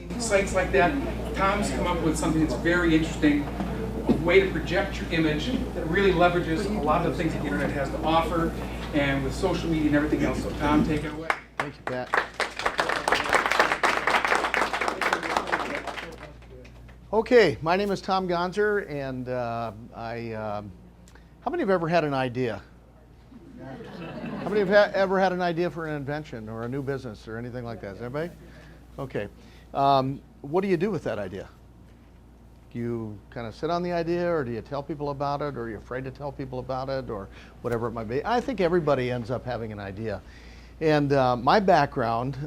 seen sites like that. Tom's come up with something that's very interesting, a way to project your image that really leverages a lot of the things that the internet has to offer, and with social media and everything else. So Tom, take it away. Thank you, Pat. Okay, my name is Tom Gonser, and how many have ever had an idea? How many have ever had an idea for an invention or a new business or anything like that? Is everybody? Okay. What do you do with that idea? Do you kind of sit on the idea, or do you tell people about it, or are you afraid to tell people about it, or whatever it might be? I think everybody ends up having an idea. And my background,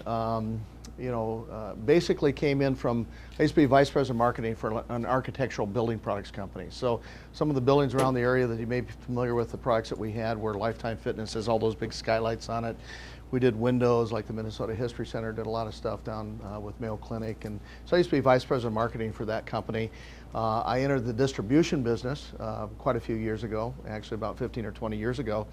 basically came in from, I used to be vice president of marketing for an architectural building products company. So some of the buildings around the area that you may be familiar with, the products that we had were Lifetime Fitness, has all those big skylights on it. We did windows, like the Minnesota History Center, did a lot of stuff down with Mayo Clinic. And so I used to be vice president of marketing for that company. I entered the distribution business quite a few years ago, actually about 15 or 20 years ago.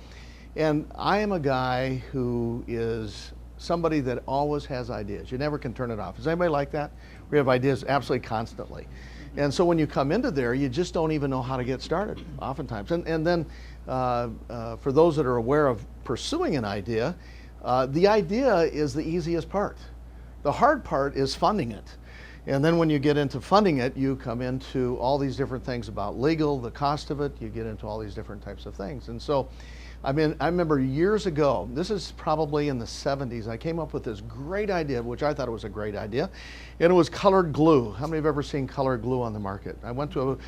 And I am a guy who is somebody that always has ideas. You never can turn it off. Is anybody like that? We have ideas absolutely constantly. And so when you come into there, you just don't even know how to get started, oftentimes. And then for those that are aware of pursuing an idea, the idea is the easiest part. The hard part is funding it. And then when you get into funding it, you come into all these different things about legal, the cost of it, you get into all these different types of things. And so, I remember years ago, this is probably in the 70s, I came up with this great idea, which I thought it was a great idea, and it was colored glue. How many have ever seen colored glue on the market? I went to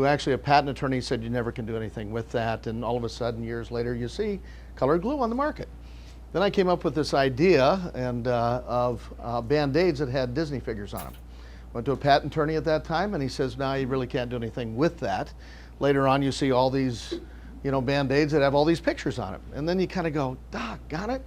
actually a patent attorney, said you never can do anything with that, and all of a sudden, years later, you see colored glue on the market. Then I came up with this idea of Band-Aids that had Disney figures on them. Went to a patent attorney at that time, and he says, no, you really can't do anything with that. Later on, you see all these Band-Aids that have all these pictures on it. And then you kind of go, doggone it.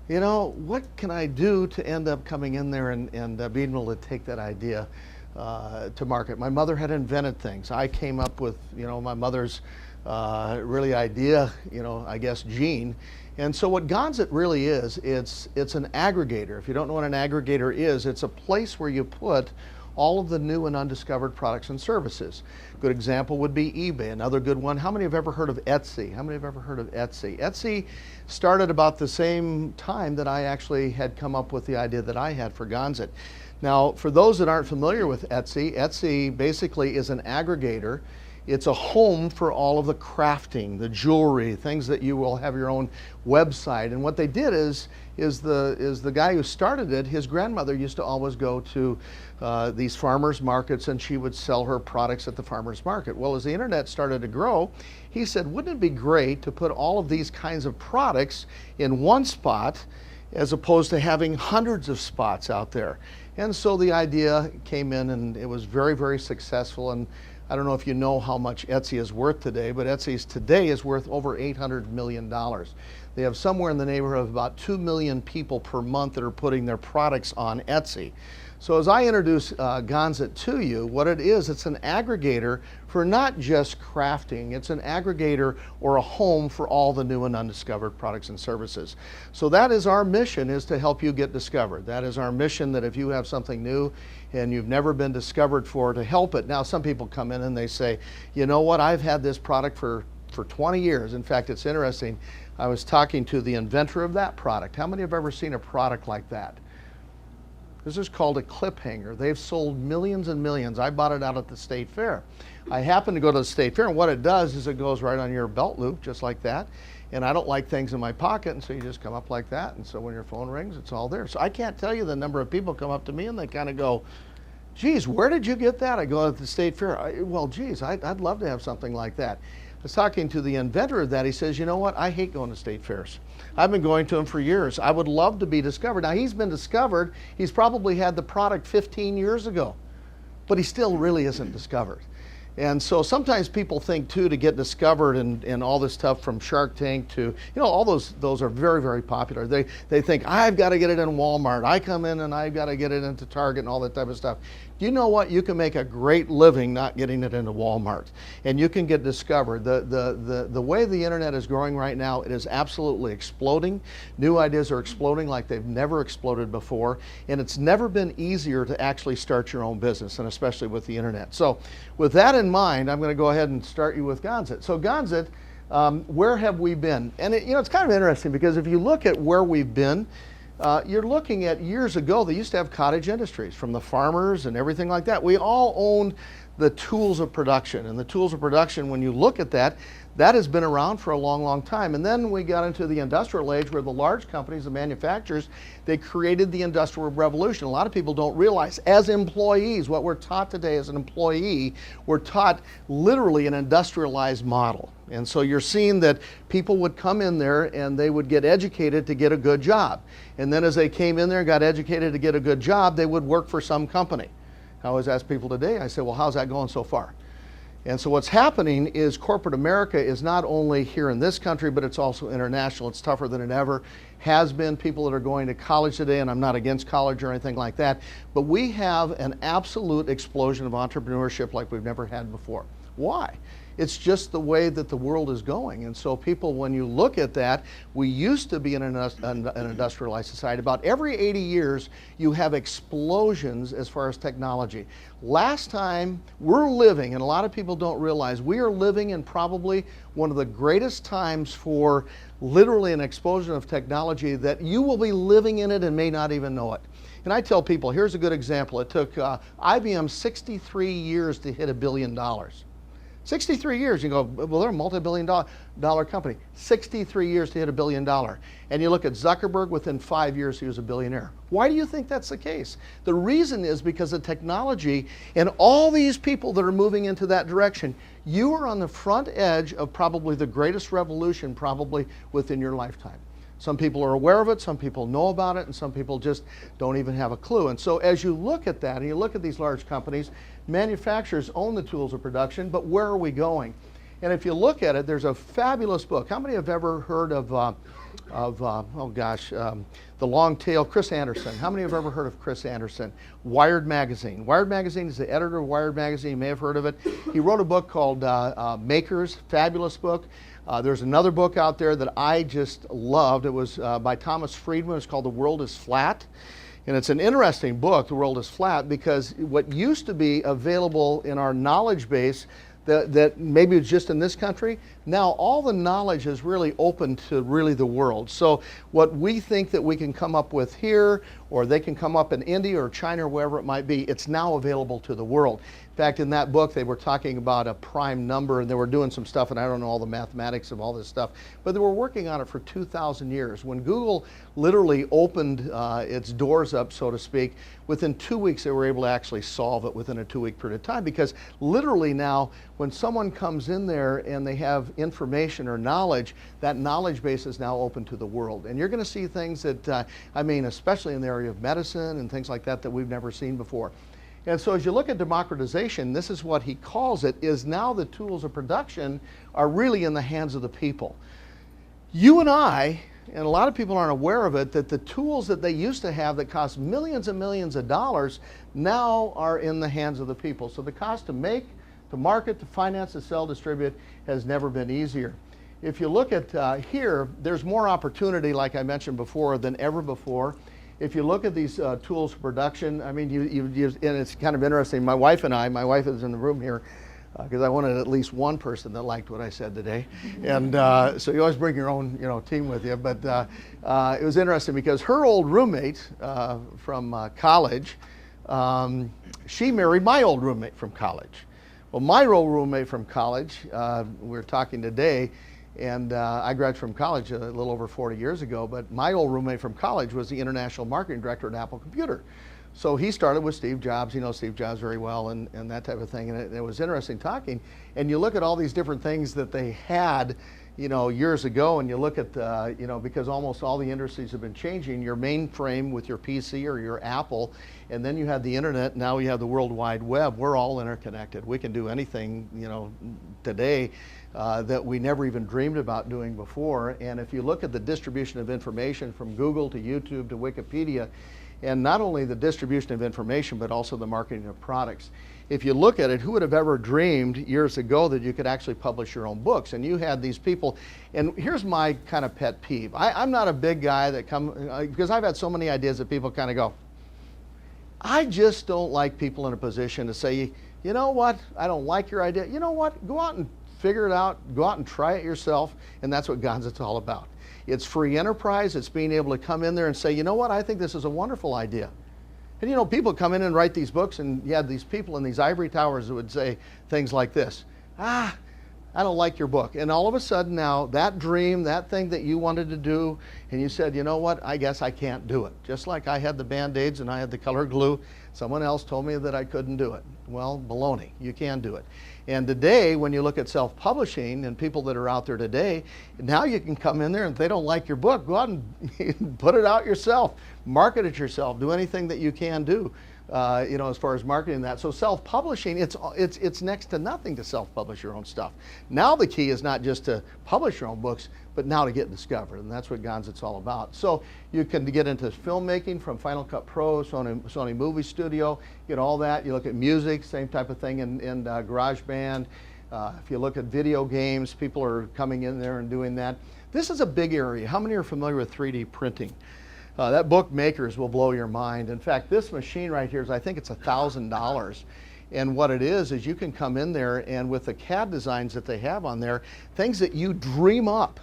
What can I do to end up coming in there and being able to take that idea to market? My mother had invented things. I came up with, my mother's really idea, I guess, gene. And so what Gonzit really is, it's an aggregator. If you don't know what an aggregator is, it's a place where you put all of the new and undiscovered products and services. Good example would be eBay. Another good one, how many have ever heard of Etsy? How many have ever heard of Etsy? Etsy started about the same time that I actually had come up with the idea that I had for Gonzit. Now, for those that aren't familiar with Etsy, Etsy basically is an aggregator. It's a home for all of the crafting, the jewelry, things that you will have your own website. And what they did is the guy who started it, his grandmother used to always go to these farmers markets, and she would sell her products at the farmers market. Well, as the internet started to grow, he said, wouldn't it be great to put all of these kinds of products in one spot as opposed to having hundreds of spots out there? And so the idea came in, and it was very, very successful. And I don't know if you know how much Etsy is worth today, but Etsy's today is worth over $800 million. They have somewhere in the neighborhood of about 2 million people per month that are putting their products on Etsy. So as I introduce Gonzit to you, what it is, it's an aggregator for not just crafting, it's an aggregator or a home for all the new and undiscovered products and services. So that is our mission, is to help you get discovered. That is our mission, that if you have something new and you've never been discovered for, to help it. Now, some people come in and they say, you know what, I've had this product for 20 years. In fact, it's interesting, I was talking to the inventor of that product. How many have ever seen a product like that? This is called a clip hanger. They've sold millions and millions. I bought it out at the State Fair. I happened to go to the State Fair, and what it does is it goes right on your belt loop, just like that. And I don't like things in my pocket, and so you just come up like that, and so when your phone rings, it's all there. So I can't tell you the number of people come up to me and they kind of go, geez, where did you get that? I go at the State Fair. Well, geez, I'd love to have something like that. I was talking to the inventor of that. He says, you know what, I hate going to state fairs. I've been going to them for years. I would love to be discovered. Now, he's been discovered. He's probably had the product 15 years ago, but he still really isn't discovered. And so sometimes people think, too, to get discovered and all this stuff, from Shark Tank to, all those are very, very popular. They think, I've got to get it in Walmart. I come in and I've got to get it into Target and all that type of stuff. Do you know what? You can make a great living not getting it into Walmart, and you can get discovered. The way the internet is growing right now, it is absolutely exploding. New ideas are exploding like they've never exploded before, and it's never been easier to actually start your own business, and especially with the internet. So with that in mind, I'm going to go ahead and start you with Gonzit. So Gonzit, where have we been? And it's kind of interesting because if you look at where we've been, you're looking at years ago, they used to have cottage industries from the farmers and everything like that. We all owned the tools of production. And the tools of production, when you look at that, that has been around for a long, long time. And then we got into the industrial age where the large companies, the manufacturers, they created the Industrial Revolution. A lot of people don't realize, as employees, what we're taught today as an employee, we're taught literally an industrialized model. And so you're seeing that people would come in there and they would get educated to get a good job. And then as they came in there and got educated to get a good job, they would work for some company. I always ask people today, I say, well, how's that going so far? And so what's happening is corporate America is not only here in this country, but it's also international. It's tougher than it ever has been. People that are going to college today, and I'm not against college or anything like that, but we have an absolute explosion of entrepreneurship like we've never had before. Why? It's just the way that the world is going. And so people, when you look at that, we used to be in an industrialized society. About every 80 years, you have explosions as far as technology. Last time, we're living, and a lot of people don't realize, we are living in probably one of the greatest times for literally an explosion of technology that you will be living in it and may not even know it. And I tell people, here's a good example. It took IBM 63 years to hit $1 billion. 63 years, you go, well, they're a multi-billion dollar company. 63 years to hit $1 billion. And you look at Zuckerberg, within 5 years, he was a billionaire. Why do you think that's the case? The reason is because of technology and all these people that are moving into that direction. You are on the front edge of probably the greatest revolution probably within your lifetime. Some people are aware of it, some people know about it, and some people just don't even have a clue. And so as you look at that, and you look at these large companies, manufacturers own the tools of production, but where are we going? And if you look at it, there's a fabulous book. How many have ever heard of the long tail, Chris Anderson? How many have ever heard of Chris Anderson? Wired Magazine. Wired Magazine is the editor of Wired Magazine. You may have heard of it. He wrote a book called Makers, fabulous book. There's another book out there that I just loved. It was by Thomas Friedman. It's called The World is Flat. And it's an interesting book, The World is Flat, because what used to be available in our knowledge base that maybe it's just in this country, now all the knowledge is really open to really the world. So what we think that we can come up with here, or they can come up in India or China or wherever it might be, it's now available to the world. In fact, in that book, they were talking about a prime number, and they were doing some stuff, and I don't know all the mathematics of all this stuff, but they were working on it for 2,000 years. When Google literally opened its doors up, so to speak, within 2 weeks, they were able to actually solve it within a 2-week period of time, because literally now, when someone comes in there and they have information or knowledge, that knowledge base is now open to the world. And you're going to see things that, especially in the area of medicine and things like that, that we've never seen before. And so as you look at democratization, this is what he calls it, is now the tools of production are really in the hands of the people. You and I, and a lot of people aren't aware of it, that the tools that they used to have that cost millions and millions of dollars now are in the hands of the people. So the cost to make, to market, to finance, to sell, distribute has never been easier. If you look at here, there's more opportunity, like I mentioned before, than ever before. If you look at these tools of production, I mean, and it's kind of interesting. My wife is in the room here, because I wanted at least one person that liked what I said today. And so you always bring your own team with you. But it was interesting because her old roommate from college, she married my old roommate from college. Well, my old roommate from college, we're talking today, and I graduated from college a little over 40 years ago, but my old roommate from college was the international marketing director at Apple Computer. So he started with Steve Jobs. He knows Steve Jobs very well, and that type of thing. And it was interesting talking. And you look at all these different things that they had, years ago, and you look at, because almost all the industries have been changing, your mainframe with your PC or your Apple, and then you have the internet, now you have the World Wide Web. We're all interconnected. We can do anything, today that we never even dreamed about doing before. And if you look at the distribution of information from Google to YouTube to Wikipedia, and not only the distribution of information, but also the marketing of products. If you look at it, who would have ever dreamed years ago that you could actually publish your own books? And you had these people, and here's my kind of pet peeve. I'm not a big guy that because I've had so many ideas that people kind of go, I just don't like people in a position to say, you know what, I don't like your idea. You know what, go out and figure it out, go out and try it yourself, and that's what Gonzit's all about. It's free enterprise, it's being able to come in there and say, you know what, I think this is a wonderful idea. And you know, people come in and write these books, and you had these people in these ivory towers that would say things like this, I don't like your book. And all of a sudden now, that dream, that thing that you wanted to do, and you said, you know what, I guess I can't do it. Just like I had the Band-Aids and I had the color glue, someone else told me that I couldn't do it. Well, baloney, you can do it. And today, when you look at self-publishing and people that are out there today, now you can come in there and if they don't like your book, go out and put it out yourself, market it yourself, do anything that you can do. You know, as far as marketing that. So self-publishing, it's next to nothing to self-publish your own stuff. Now the key is not just to publish your own books, but now to get discovered, and that's what Gonzit's all about. So you can get into filmmaking from Final Cut Pro, Sony Movie Studio, get all that. You look at music, same type of thing in GarageBand. If you look at video games, people are coming in there and doing that. This is a big area. How many are familiar with 3D printing? That book makers will blow your mind. In fact, this machine right here is, I think it's $1,000. And what it is you can come in there and with the CAD designs that they have on there, things that you dream up,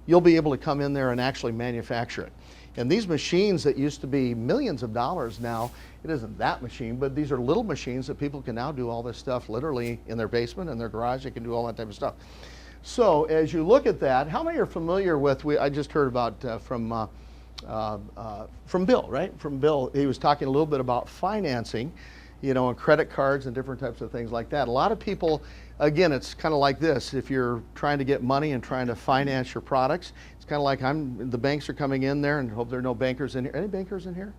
you'll be able to come in there and actually manufacture it. And these machines that used to be millions of dollars now, it isn't that machine, but these are little machines that people can now do all this stuff literally in their basement, in their garage, they can do all that type of stuff. So as you look at that, how many are familiar with, I just heard about from Bill, right? From Bill, he was talking a little bit about financing, you know, and credit cards and different types of things like that. A lot of people, again, it's kind of like this. If you're trying to get money and trying to finance your products, it's kind of like the banks are coming in there, and hope there are no bankers in here. Any bankers in here?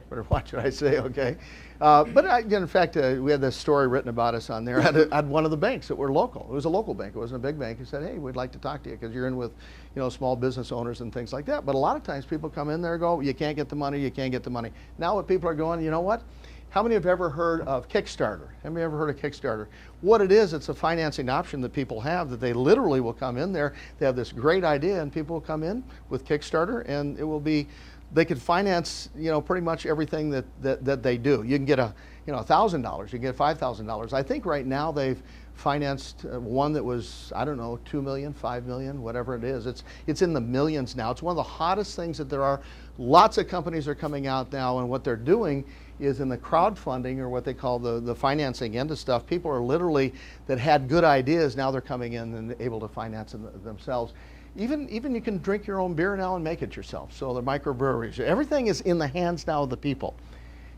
Better watch what I say, okay? In fact, we had this story written about us on there. I had one of the banks that were local. It was a local bank. It wasn't a big bank. He said, hey, we'd like to talk to you because you're in with, you know, small business owners and things like that. But a lot of times people come in there and go, you can't get the money, you can't get the money. Now what people are going, you know what? How many have ever heard of Kickstarter? Have you ever heard of Kickstarter? What it is, it's a financing option that people have that they literally will come in there. They have this great idea and people will come in with Kickstarter and it will be, they could finance, you know, pretty much everything that they do. You can get $1,000, you can get $5,000. I think right now they've financed one that was, I don't know, 2 million, 5 million, whatever it is. It's in the millions now. It's one of the hottest things that there are. Lots of companies are coming out now, and what they're doing is in the crowdfunding, or what they call the financing end of stuff. People are literally, that had good ideas, now they're coming in and able to finance them themselves. Even you can drink your own beer now and make it yourself. So the microbreweries, everything is in the hands now of the people.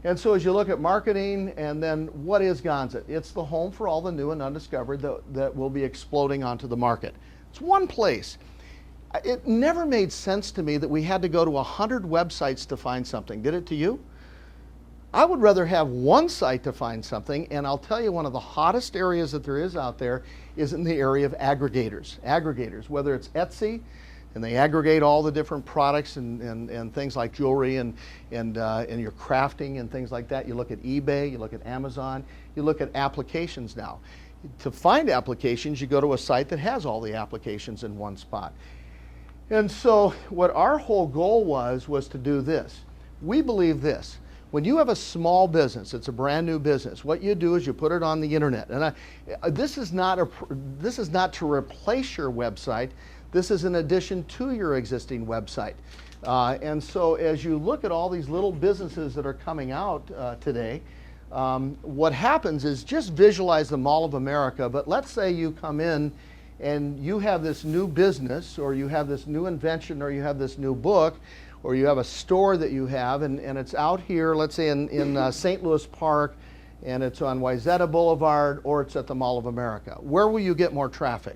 And so as you look at marketing, and then what is Gonzit? It's the home for all the new and undiscovered that will be exploding onto the market. It's one place. It never made sense to me that we had to go to 100 websites to find something. Did it to you? I would rather have one site to find something, and I'll tell you, one of the hottest areas that there is out there is in the area of aggregators. Aggregators, whether it's Etsy, and they aggregate all the different products and things like jewelry and your crafting and things like that. You look at eBay, you look at Amazon, you look at applications now. To find applications, you go to a site that has all the applications in one spot. And so what our whole goal was to do this. We believe this. When you have a small business, it's a brand new business, what you do is you put it on the internet. And this is not to replace your website. This is in addition to your existing website. And so as you look at all these little businesses that are coming out today, what happens is, just visualize the Mall of America, but let's say you come in and you have this new business, or you have this new invention, or you have this new book, or you have a store that you have, and it's out here, let's say in St. Louis Park, and it's on Wayzata Boulevard, or it's at the Mall of America. Where will you get more traffic?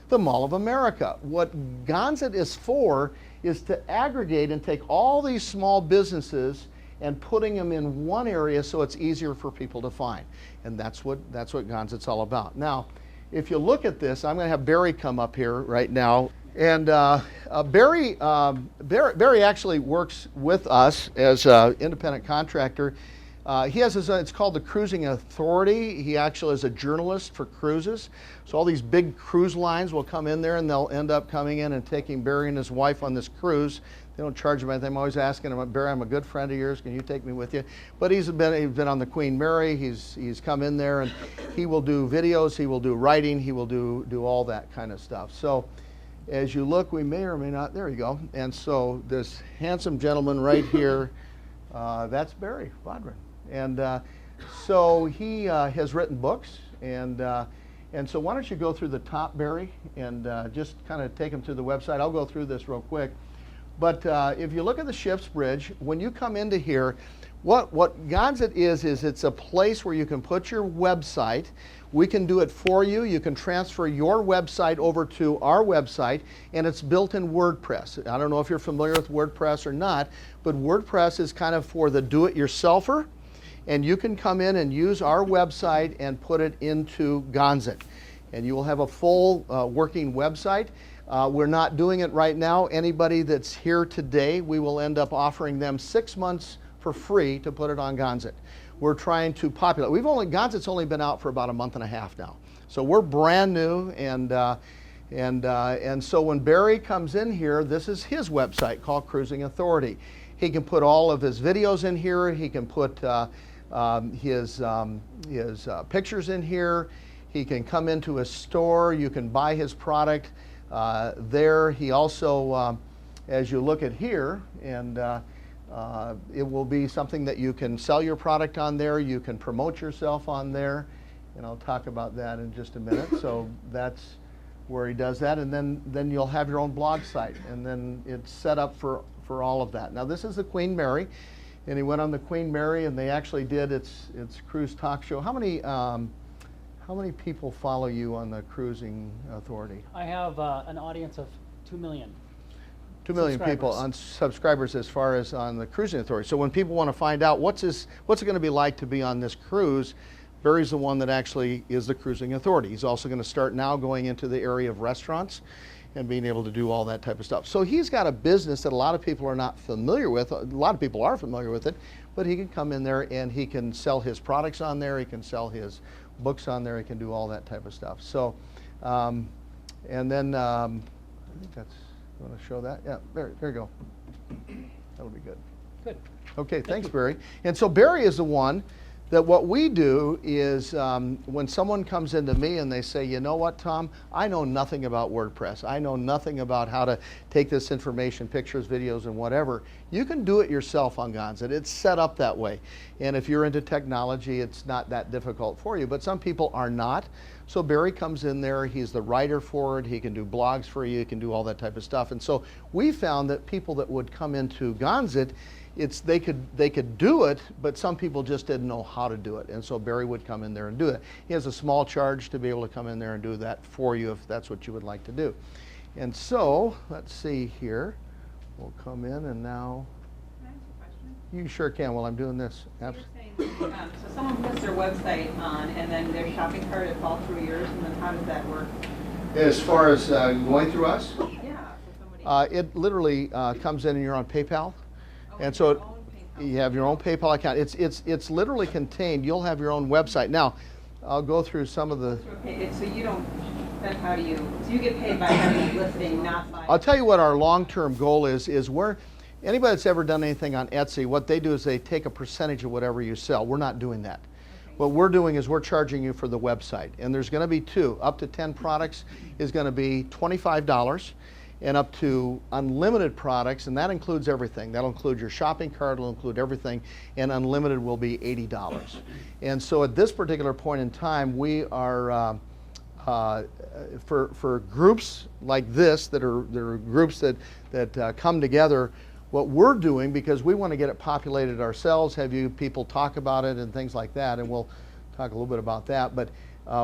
The Mall of America. What Gonzit is for is to aggregate and take all these small businesses and putting them in one area so it's easier for people to find. And that's what Gonzit's all about. Now, if you look at this, I'm going to have Barry come up here right now. And Barry actually works with us as an independent contractor. He has his, it's called the Cruising Authority. He actually is a journalist for cruises. So all these big cruise lines will come in there and they'll end up coming in and taking Barry and his wife on this cruise. They don't charge him anything. I'm always asking him, Barry, I'm a good friend of yours. Can you take me with you? But he's been on the Queen Mary. He's come in there and he will do videos. He will do writing. He will do all that kind of stuff. So as you look, we may or may not, there you go. And so this handsome gentleman right here, that's Barry Bodrin. And so he has written books, and so why don't you go through the top, Barry, and just kind of take them to the website. I'll go through this real quick. But if you look at the Ship's Bridge, when you come into here, what Gonzit is it's a place where you can put your website. We can do it for you. You can transfer your website over to our website, and it's built in WordPress. I don't know if you're familiar with WordPress or not, but WordPress is kind of for the do-it-yourselfer. And you can come in and use our website and put it into Gonzit. And you will have a full working website. We're not doing it right now. Anybody that's here today, we will end up offering them 6 months for free to put it on Gonzit. We're trying to populate. Gonzit's only been out for about a month and a half now. So we're brand new, and so when Barry comes in here, this is his website called Cruising Authority. He can put all of his videos in here. He can put his pictures in here. He can come into a store. You can buy his product there. He also, as you look at here, and it will be something that you can sell your product on there. You can promote yourself on there, and I'll talk about that in just a minute. So that's where he does that, and then you'll have your own blog site, and then it's set up for all of that. Now this is the Queen Mary, and he went on the Queen Mary, and they actually did its cruise talk show. How many people follow you on the Cruising Authority? I have an audience of 2 million. 2 million people on subscribers as far as on the Cruising Authority. So when people want to find out what's it going to be like to be on this cruise, Barry's the one that actually is the Cruising Authority. He's also going to start now going into the area of restaurants and being able to do all that type of stuff. So he's got a business that a lot of people are not familiar with. A lot of people are familiar with it, but he can come in there and he can sell his products on there. He can sell his books on there. He can do all that type of stuff. So, and then I think that's, you want to show that? Yeah, there you go. That'll be good. Good. Okay, thanks, Barry. And so Barry is the one that what we do is when someone comes into me and they say, you know what, Tom, I know nothing about WordPress. I know nothing about how to take this information, pictures, videos, and whatever. You can do it yourself on Gonzit. It's set up that way. And if you're into technology, it's not that difficult for you. But some people are not. So Barry comes in there. He's the writer for it. He can do blogs for you. He can do all that type of stuff. And so we found that people that would come into Gonzit, they could do it, but some people just didn't know how to do it. And so Barry would come in there and do it. He has a small charge to be able to come in there and do that for you if that's what you would like to do. And so, let's see here. We'll come in and now. Can I ask a question? You sure can while I'm doing this. So you're saying, so someone puts their website on and then their shopping cart, it falls through yours, and then how does that work? As far as going through us? Yeah, so somebody. It literally comes in and you're on PayPal. And so you have your own PayPal account. It's literally contained. You'll have your own website. Now, I'll go through some of the. Okay, so you don't. Then how do you? So you get paid by having a listing, not by. I'll tell you what our long-term goal is where anybody that's ever done anything on Etsy, what they do is they take a percentage of whatever you sell. We're not doing that. Okay. What we're doing is we're charging you for the website, and there's going to be up to 10 products is going to be $25. And up to unlimited products, and that includes everything. That'll include your shopping cart, it'll include everything, and unlimited will be $80. And so at this particular point in time, we are, for groups like this, that are groups that come together, what we're doing, because we want to get it populated ourselves, have you people talk about it and things like that, and we'll talk a little bit about that, but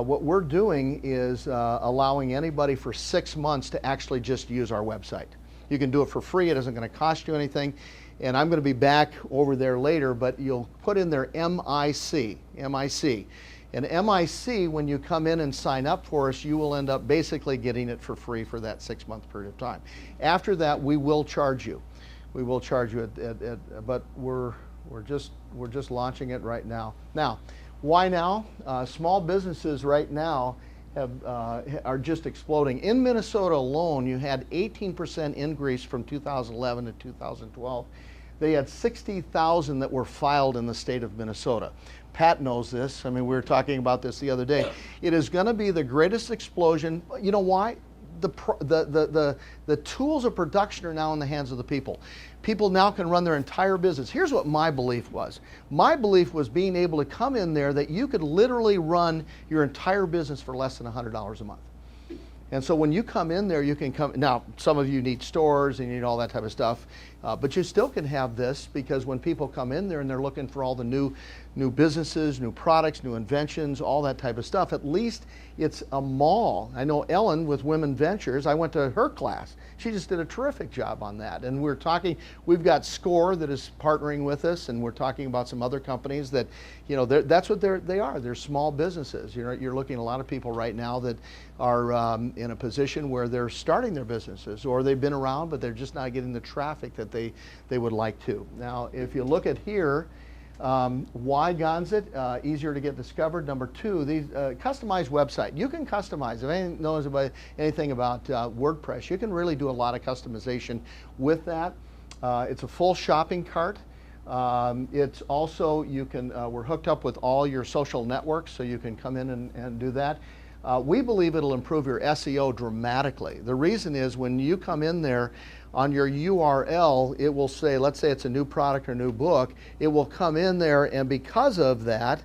what we're doing is allowing anybody for 6 months to actually just use our website. You can do it for free. It isn't going to cost you anything. And I'm going to be back over there later, but you'll put in there MIC. And MIC, when you come in and sign up for us, you will end up basically getting it for free for that 6-month period of time. After that, we will charge you. We will charge you but we're just launching it right now. Now, why now? Small businesses right now are just exploding. In Minnesota alone, you had 18% increase from 2011 to 2012. They had 60,000 that were filed in the state of Minnesota. Pat knows this. I mean, we were talking about this the other day. It is going to be the greatest explosion. You know why? The tools of production are now in the hands of the people. People now can run their entire business. Here's what my belief was. My belief was being able to come in there that you could literally run your entire business for less than $100 a month. And so when you come in there, you can come, now some of you need stores and you need all that type of stuff, but you still can have this, because when people come in there and they're looking for all the new businesses, new products, new inventions, all that type of stuff, at least it's a mall. I know Ellen with Women Ventures, I went to her class. She just did a terrific job on that. And we're talking, we've got SCORE that is partnering with us, and we're talking about some other companies that, you know, that's what they are. They're small businesses. You're looking at a lot of people right now that are in a position where they're starting their businesses, or they've been around, but they're just not getting the traffic that they would like to. Now, if you look at here, why Gonzit? Easier to get discovered. Number two, these customized website. You can customize. If anyone knows about anything about WordPress, you can really do a lot of customization with that. It's a full shopping cart. It's also, you can, we're hooked up with all your social networks, so you can come in and do that. We believe it'll improve your SEO dramatically. The reason is when you come in there, on your URL, it will say, let's say it's a new product or new book, it will come in there, and because of that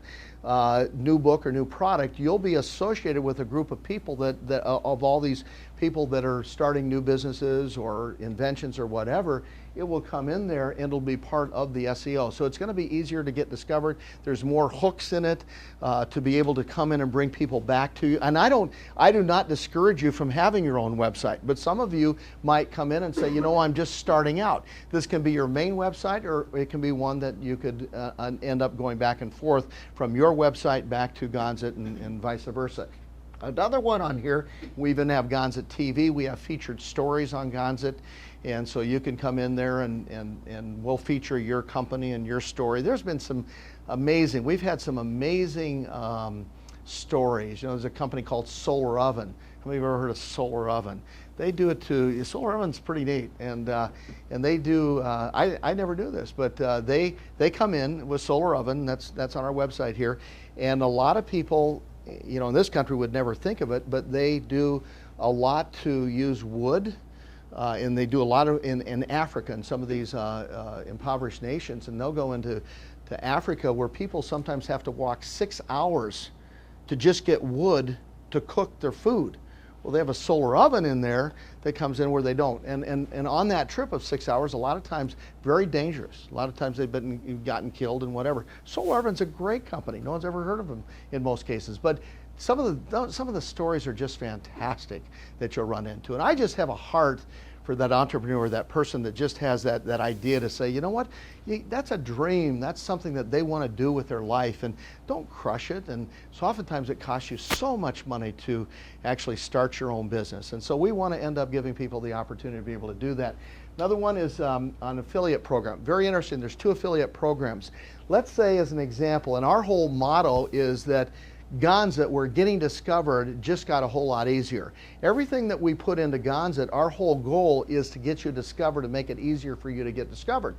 new book or new product, you'll be associated with a group of people that of all these people that are starting new businesses or inventions or whatever. It will come in there and it'll be part of the SEO. So it's going to be easier to get discovered. There's more hooks in it to be able to come in and bring people back to you. And I do not discourage you from having your own website, but some of you might come in and say, you know, I'm just starting out. This can be your main website, or it can be one that you could end up going back and forth from your website back to Gonzit and vice versa. Another one on here, we even have Gonzit TV. We have featured stories on Gonzit, and so you can come in there and we'll feature your company and your story. There's been some amazing, we've had some amazing stories. You know, there's a company called Solar Oven. How many of you have ever heard of Solar Oven? They do it to, Solar Oven's pretty neat, and they do, I never knew this, but they come in with Solar Oven, that's on our website here, and a lot of people, you know, in this country would never think of it, but they do a lot to use wood, and they do a lot of in Africa and some of these impoverished nations, and they'll go into Africa where people sometimes have to walk 6 hours to just get wood to cook their food. Well, they have a solar oven in there that comes in where they don't. And on that trip of 6 hours, a lot of times very dangerous. A lot of times they've gotten killed and whatever. Solar Oven's a great company. No one's ever heard of them in most cases. But some of the stories are just fantastic that you'll run into. And I just have a heart for that entrepreneur, that person that just has that idea to say, you know what, that's a dream, that's something that they want to do with their life, and don't crush it. And so oftentimes it costs you so much money to actually start your own business. And so we want to end up giving people the opportunity to be able to do that. Another one is an affiliate program. Very interesting, there's 2 affiliate programs. Let's say as an example, and our whole motto is that Gonzit, we're getting discovered, just got a whole lot easier. Everything that we put into Gonzit, our whole goal is to get you discovered and make it easier for you to get discovered.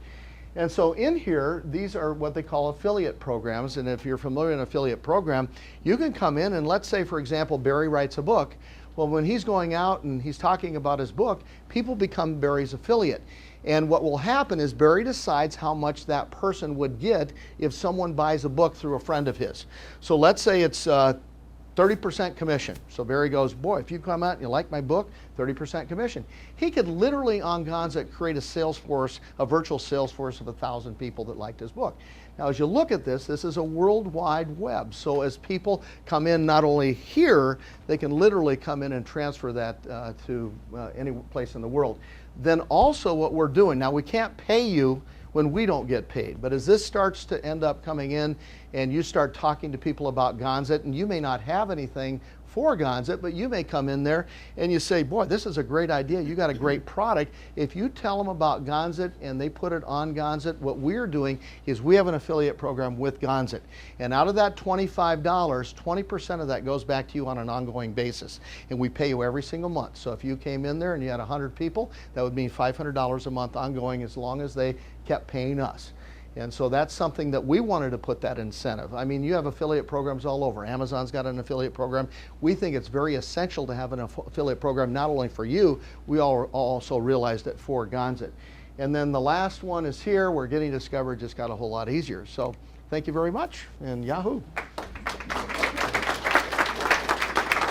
And so in here, these are what they call affiliate programs. And if you're familiar with an affiliate program, you can come in and let's say, for example, Barry writes a book. Well, when he's going out and he's talking about his book, people become Barry's affiliate. And what will happen is Barry decides how much that person would get if someone buys a book through a friend of his. So let's say it's 30% commission. So Barry goes, boy, if you come out and you like my book, 30% commission. He could literally on Gonzit create a sales force, a virtual sales force of 1,000 people that liked his book. Now, as you look at this, this is a worldwide web. So as people come in, not only here, they can literally come in and transfer that to any place in the world. Then also what we're doing, now we can't pay you when we don't get paid. But as this starts to end up coming in and you start talking to people about Gonzit, and you may not have anything for Gonzit, but you may come in there and you say, boy, this is a great idea. You got a great product. If you tell them about Gonzit and they put it on Gonzit, what we're doing is we have an affiliate program with Gonzit. And out of that $25, 20% of that goes back to you on an ongoing basis. And we pay you every single month. So if you came in there and you had 100 people, that would mean $500 a month ongoing as long as they kept paying us. And so that's something that we wanted to put that incentive. I mean, you have affiliate programs all over. Amazon's got an affiliate program. We think it's very essential to have an affiliate program, not only for you, we all also realized it for Gonzit. And then the last one is here, where getting discovered just got a whole lot easier. So thank you very much, and Yahoo.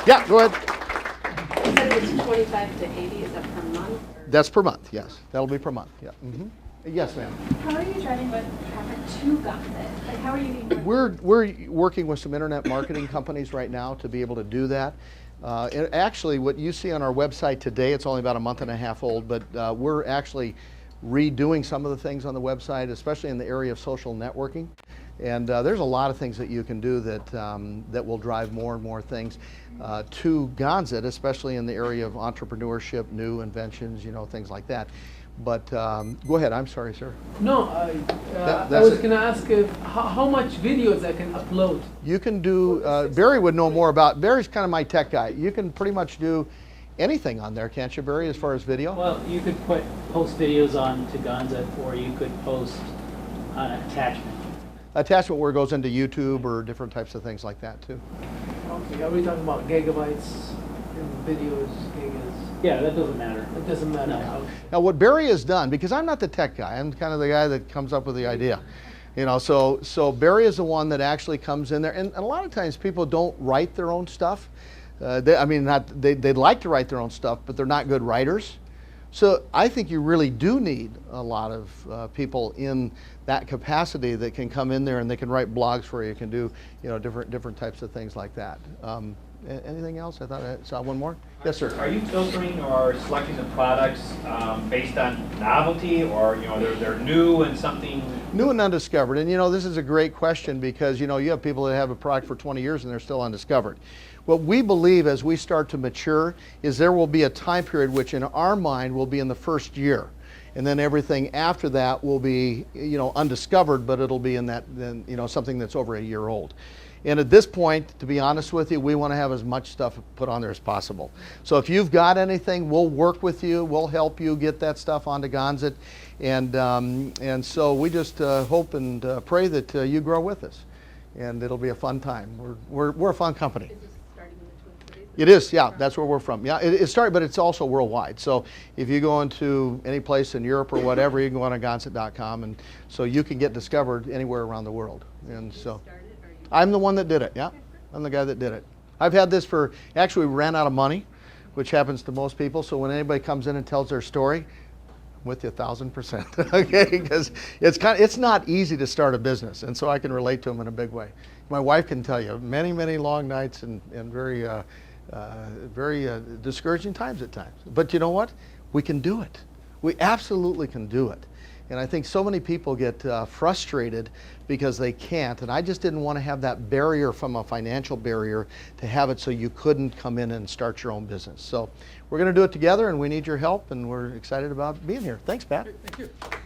Yeah, go ahead. You said it's 25 to 80, is that per month? Or? That's per month, yes. That'll be per month, yeah. Yes, ma'am. How are you driving with traffic to Gonzit? Like, how are you getting We're working with some internet marketing companies right now to be able to do that. And actually, what you see on our website today, it's only about a month and a half old, but we're actually redoing some of the things on the website, especially in the area of social networking. And there's a lot of things that you can do that that will drive more and more things to Gonzit, especially in the area of entrepreneurship, new inventions, you know, things like that. But go ahead, I'm sorry, sir. No, I was going to ask how much videos I can upload. You can do, Barry would know more about, Barry's kind of my tech guy. You can pretty much do anything on there, can't you, Barry, as far as video? Well, you could post videos on to Gonzit, or you could post an attachment. Attachment where it goes into YouTube or different types of things like that, too. Okay, are we talking about gigabytes in videos, gigas? Yeah, that doesn't matter. It doesn't matter. No. Now, what Barry has done, because I'm not the tech guy, I'm kind of the guy that comes up with the idea. You know, so Barry is the one that actually comes in there, and a lot of times people don't write their own stuff. They'd like to write their own stuff, but they're not good writers. So I think you really do need a lot of people in that capacity that can come in there and they can write blogs for you, can do, you know, different types of things like that. Anything else? I thought I saw one more. Yes, sir. Are you filtering or selecting the products based on novelty, or you know they're new and something? New and undiscovered. And you know, this is a great question because you know you have people that have a product for 20 years and they're still undiscovered. What we believe as we start to mature is there will be a time period which in our mind will be in the first year. And then everything after that will be, you know, undiscovered, but it'll be in that, then, you know, something that's over a year old. And at this point, to be honest with you, we want to have as much stuff put on there as possible. So if you've got anything, we'll work with you. We'll help you get that stuff onto Gonzit. And so we just hope and pray that you grow with us. And it'll be a fun time. We're a fun company. Is this starting in the Twin Cities? It is, yeah, that's where we're from. Yeah, it started, but it's also worldwide. So if you go into any place in Europe or whatever, you can go on Gonzit.com, and so you can get discovered anywhere around the world. And so I'm the one that did it, yeah. I'm the guy that did it. I've had this for, actually we ran out of money, which happens to most people, so when anybody comes in and tells their story, I'm with you 1,000%, okay? Because it's not easy to start a business, and so I can relate to them in a big way. My wife can tell you many, many long nights and very discouraging times at times. But you know what? We can do it. We absolutely can do it. And I think so many people get frustrated because they can't. And I just didn't want to have that barrier from a financial barrier to have it so you couldn't come in and start your own business. So we're going to do it together, and we need your help, and we're excited about being here. Thanks, Pat. Thank you.